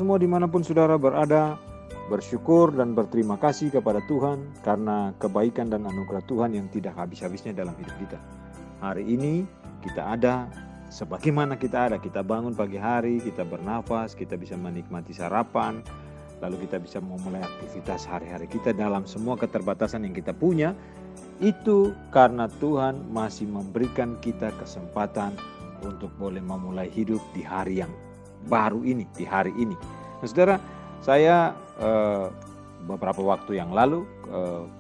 semua dimanapun saudara berada, bersyukur dan berterima kasih kepada Tuhan karena kebaikan dan anugerah Tuhan yang tidak habis-habisnya dalam hidup kita. Hari ini kita ada sebagaimana kita ada. Kita bangun pagi hari, kita bernafas, kita bisa menikmati sarapan, lalu kita bisa memulai aktivitas hari-hari kita dalam semua keterbatasan yang kita punya. Itu karena Tuhan masih memberikan kita kesempatan untuk boleh memulai hidup di hari yang baru ini, di hari ini. Nah, saudara, saya beberapa waktu yang lalu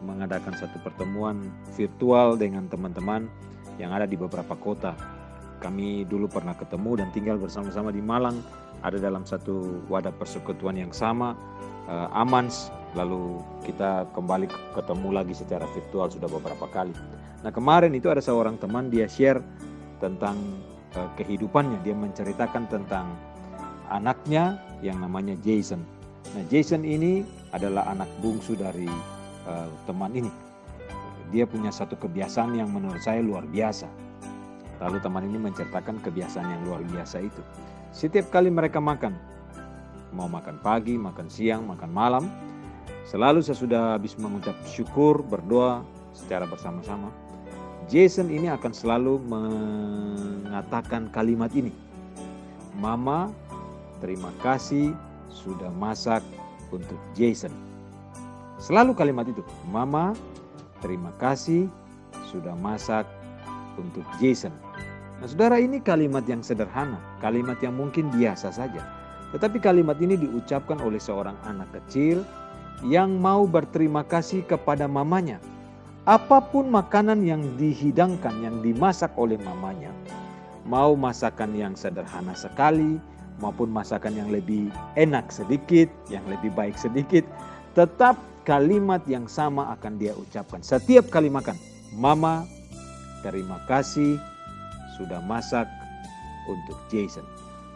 mengadakan satu pertemuan virtual dengan teman-teman yang ada di beberapa kota. Kami dulu pernah ketemu dan tinggal bersama-sama di Malang, ada dalam satu wadah persekutuan yang sama, Amans. Lalu kita kembali ketemu lagi secara virtual sudah beberapa kali. Nah, kemarin itu ada seorang teman, dia share tentang kehidupannya. Dia menceritakan tentang anaknya yang namanya Jason. Nah, Jason ini adalah anak bungsu dari teman ini. Dia punya satu kebiasaan yang menurut saya luar biasa. Lalu teman ini menceritakan kebiasaan yang luar biasa itu. Setiap kali mereka makan, mau makan pagi, makan siang, makan malam, selalu sesudah habis mengucap syukur, berdoa secara bersama-sama, Jason ini akan selalu mengatakan kalimat ini. Mama, terima kasih sudah masak untuk Jason. Selalu kalimat itu. Mama, terima kasih sudah masak untuk Jason. Nah, saudara, ini kalimat yang sederhana, kalimat yang mungkin biasa saja. Tetapi kalimat ini diucapkan oleh seorang anak kecil yang mau berterima kasih kepada mamanya. Apapun makanan yang dihidangkan, yang dimasak oleh mamanya, mau masakan yang sederhana sekali, maupun masakan yang lebih enak sedikit, yang lebih baik sedikit, tetap kalimat yang sama akan dia ucapkan. Setiap kali makan, Mama, terima kasih sudah masak untuk Jason.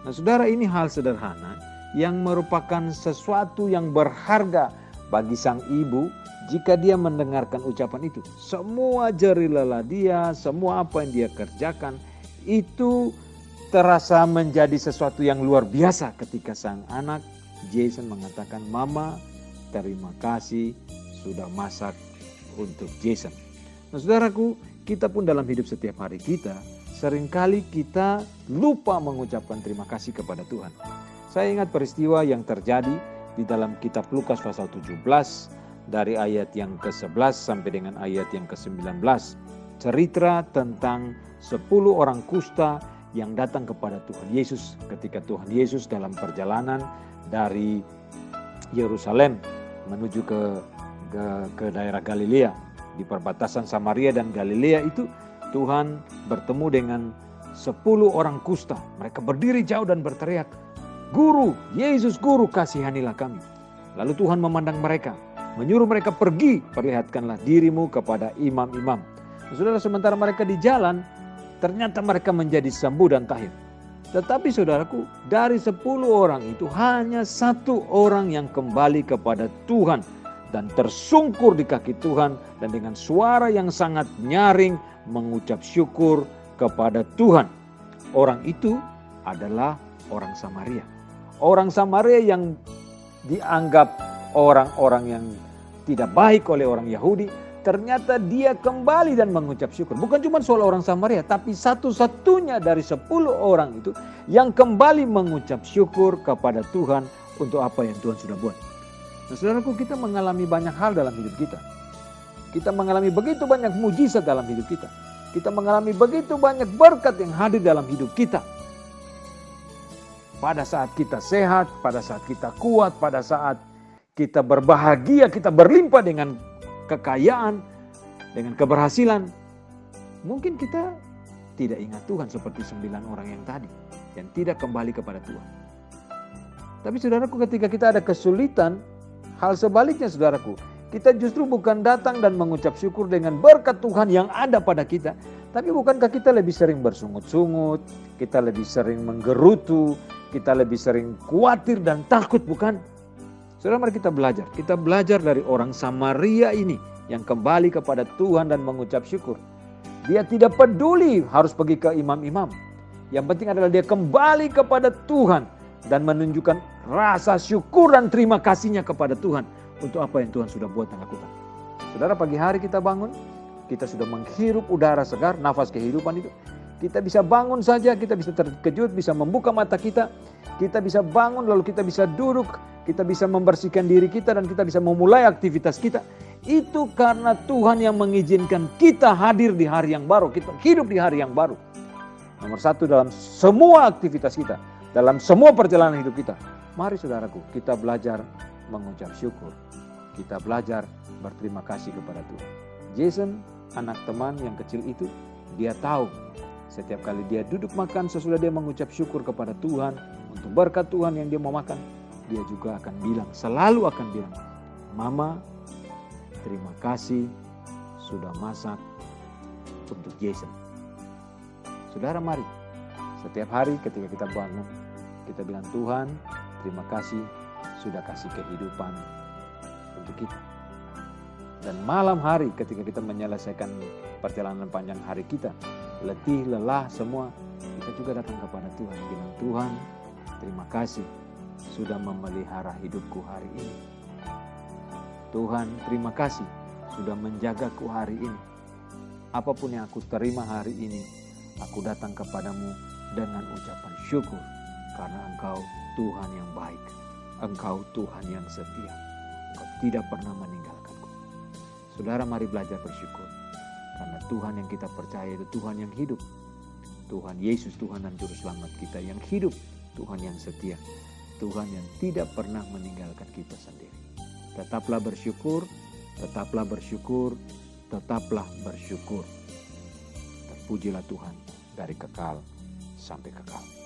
Nah, saudara, ini hal sederhana yang merupakan sesuatu yang berharga bagi sang ibu jika dia mendengarkan ucapan itu. Semua jerih lelah dia, semua apa yang dia kerjakan itu terasa menjadi sesuatu yang luar biasa ketika sang anak Jason mengatakan, Mama, terima kasih sudah masak untuk Jason. Nah, saudaraku, kita pun dalam hidup setiap hari kita, seringkali kita lupa mengucapkan terima kasih kepada Tuhan. Saya ingat peristiwa yang terjadi di dalam kitab Lukas pasal 17 dari ayat yang ke-11 sampai dengan ayat yang ke-19. Cerita tentang 10 orang kusta yang datang kepada Tuhan Yesus ketika Tuhan Yesus dalam perjalanan dari Yerusalem menuju ke daerah Galilea. Di perbatasan Samaria dan Galilea itu Tuhan bertemu dengan 10 orang kusta. Mereka berdiri jauh dan berteriak, Guru, Yesus Guru, kasihanilah kami. Lalu Tuhan memandang mereka, menyuruh mereka pergi, perlihatkanlah dirimu kepada imam-imam. Saudara, sementara mereka di jalan, ternyata mereka menjadi sembuh dan tahir. Tetapi saudaraku, dari 10 orang itu hanya 1 orang yang kembali kepada Tuhan dan tersungkur di kaki Tuhan dan dengan suara yang sangat nyaring mengucap syukur kepada Tuhan. Orang itu adalah orang Samaria. Orang Samaria yang dianggap orang-orang yang tidak baik oleh orang Yahudi, ternyata dia kembali dan mengucap syukur. Bukan cuma soal orang Samaria, tapi satu-satunya dari 10 orang itu yang kembali mengucap syukur kepada Tuhan untuk apa yang Tuhan sudah buat. Nah, saudaraku, kita mengalami banyak hal dalam hidup kita. Kita mengalami begitu banyak mujizat dalam hidup kita. Kita mengalami begitu banyak berkat yang hadir dalam hidup kita. Pada saat kita sehat, pada saat kita kuat, pada saat kita berbahagia, kita berlimpah dengan kekayaan, dengan keberhasilan. Mungkin kita tidak ingat Tuhan seperti 9 orang yang tadi, yang tidak kembali kepada Tuhan. Tapi saudaraku, ketika kita ada kesulitan, hal sebaliknya saudaraku, kita justru bukan datang dan mengucap syukur dengan berkat Tuhan yang ada pada kita. Tapi bukankah kita lebih sering bersungut-sungut, kita lebih sering menggerutu, kita lebih sering khawatir dan takut, bukan? Saudara, mari kita belajar. Kita belajar dari orang Samaria ini yang kembali kepada Tuhan dan mengucap syukur. Dia tidak peduli harus pergi ke imam-imam. Yang penting adalah dia kembali kepada Tuhan dan menunjukkan rasa syukur dan terima kasihnya kepada Tuhan untuk apa yang Tuhan sudah buat dan lakukan. Saudara, pagi hari kita bangun, kita sudah menghirup udara segar, nafas kehidupan itu. Kita bisa bangun saja, kita bisa terkejut, bisa membuka mata kita bisa bangun, lalu kita bisa duduk, kita bisa membersihkan diri kita, dan kita bisa memulai aktivitas kita. Itu karena Tuhan yang mengizinkan kita hadir di hari yang baru, kita hidup di hari yang baru. Nomor satu, dalam semua aktivitas kita, dalam semua perjalanan hidup kita, mari saudaraku, kita belajar mengucap syukur. Kita belajar berterima kasih kepada Tuhan. Jason, anak teman yang kecil itu, dia tahu setiap kali dia duduk makan, sesudah dia mengucap syukur kepada Tuhan untuk berkat Tuhan yang dia mau makan, dia juga akan bilang, selalu akan bilang, Mama, terima kasih sudah masak untuk Jason. Saudara, mari setiap hari ketika kita bangun, kita bilang, Tuhan, terima kasih sudah kasih kehidupan untuk kita. Dan malam hari ketika kita menyelesaikan perjalanan panjang hari kita, letih, lelah semua, kita juga datang kepada Tuhan, bilang, Tuhan, terima kasih sudah memelihara hidupku hari ini. Tuhan, terima kasih sudah menjagaku hari ini. Apapun yang aku terima hari ini, aku datang kepadamu dengan ucapan syukur, karena Engkau Tuhan yang baik, Engkau Tuhan yang setia, Engkau tidak pernah meninggalkanku. Saudara, mari belajar bersyukur, karena Tuhan yang kita percaya itu Tuhan yang hidup. Tuhan Yesus, Tuhan dan Juru Selamat kita yang hidup, Tuhan yang setia, Tuhan yang tidak pernah meninggalkan kita sendiri. Tetaplah bersyukur, tetaplah bersyukur, tetaplah bersyukur. Terpujilah Tuhan dari kekal sampai kekal.